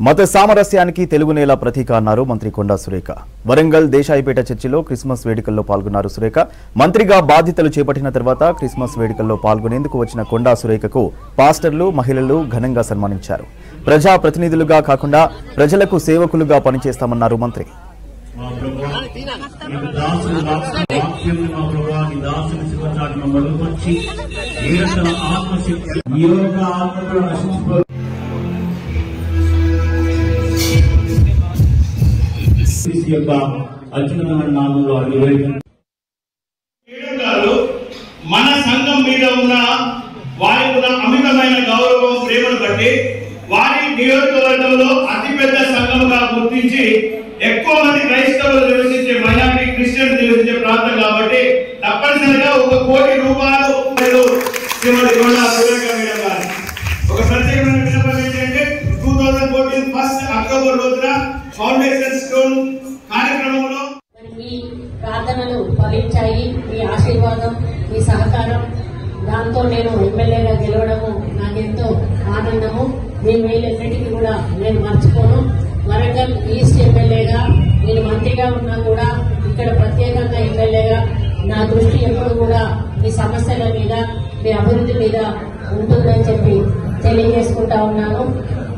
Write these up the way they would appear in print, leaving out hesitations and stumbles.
మత సామరస్యానికి తెలుగు నేల ప్రతీక అన్నారు మంత్రి కొండా సురేఖ. వరంగల్ దేశాయిపేట చర్చిలో క్రిస్మస్ వేడుకల్లో పాల్గొన్నారు సురేఖ. మంత్రిగా బాధ్యతలు చేపట్టిన తర్వాత క్రిస్మస్ వేడుకల్లో పాల్గొనేందుకు వచ్చిన కొండా సురేఖకు పాస్టర్లు, మహిళలు ఘనంగా సన్మానించారు. ప్రజా ప్రతినిధులుగా కాకుండా ప్రజలకు సేవకులుగా పనిచేస్తామన్నారు మంత్రి. మన సంఘం మీద ఉన్న వారికి ఉన్న అమితమైన గౌరవం, ప్రేమను బట్టి వారి నియోజకవర్గంలో అతిపెద్ద సంఘంగా గుర్తించి ఎక్కువ మంది క్రైస్తవులు నివసించే, మైనారిటీ క్రిస్టియన్ నివసించే ప్రాంతం కాబట్టి తప్పనిసరిగా 1 కోటి రూపాయలు శ్రీమతి కొండా సురేఖ మేడం గారు ఒక ప్రత్యేకమైన విన్నపం ఏంటంటే 2014 1 అక్టోబర్ రోజున ఫౌండేషన్ స్టోన్ కార్యక్రమంలో మీ ప్రార్థనలు ఫలించాయి. మీ ఆశీర్వాదం, మీ సహకారం, దాంతో నేను ఎమ్మెల్యేగా గెలవడము నాకెంతో ఆనందము. మీ మేలన్నిటికీ కూడా నేను మర్చిపోను. వరంగల్ ఈస్ట్ ఎమ్మెల్యేగా నేను మంత్రిగా ఉన్నా కూడా ఇక్కడ ప్రత్యేకంగా ఎమ్మెల్యేగా నా దృష్టి ఎప్పుడు కూడా మీ సమస్యల మీద, మీ అభివృద్ధి మీద ఉంటుందని చెప్పి తెలియజేసుకుంటా ఉన్నాను.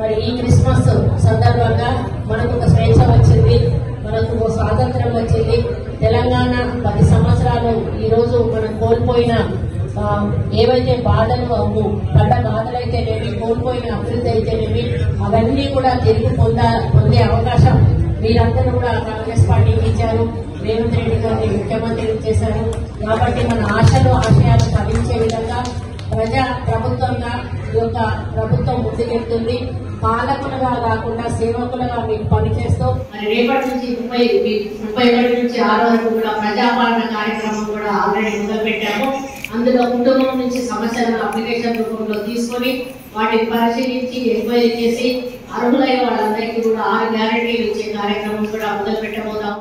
మరి ఈ క్రిస్మస్ సందర్భంగా మనకు ఒక స్వేచ్ఛ వచ్చింది, మనకు స్వాతంత్రం వచ్చింది. తెలంగాణ 10 సంవత్సరాలు ఈ రోజు మనం కోల్పోయిన ఏవైతే బాధలు పడ్డ బాధలైతేనేమి, కోల్పోయిన అభివృద్ధి అయితేనేమి, అవన్నీ కూడా తిరిగి పొందే అవకాశం మీరందరూ కూడా కాంగ్రెస్ పార్టీకి ఇచ్చారు. రేవంత్ రెడ్డి గారిని ముఖ్యమంత్రి చేశారు. కాబట్టి మన ఆశలు, ఆశయాలు ఫలించే విధంగా ప్రజా ప్రభుత్వంగా ఈ యొక్క ప్రభుత్వం ముందుకెళ్తుంది. పాలకులుగా కాకుండా సేవకులుగా మీకు పనిచేస్తూ మరి రేపటి నుంచి 31 నుంచి 6 వరకు కూడా ప్రజాపాలన కార్యక్రమం కూడా ఆల్రెడీ మొదలుపెట్టాము. అందులో కుటుంబం నుంచి సమస్యలను అప్లికేషన్ రూపంలో తీసుకొని వాటిని పరిశీలించి ఎంక్వైరీ చేసి అర్హులైన వాళ్ళందరికీ కూడా 6 గ్యారెంటీలు ఇచ్చే కార్యక్రమం కూడా మొదలు పెట్టబోతాము.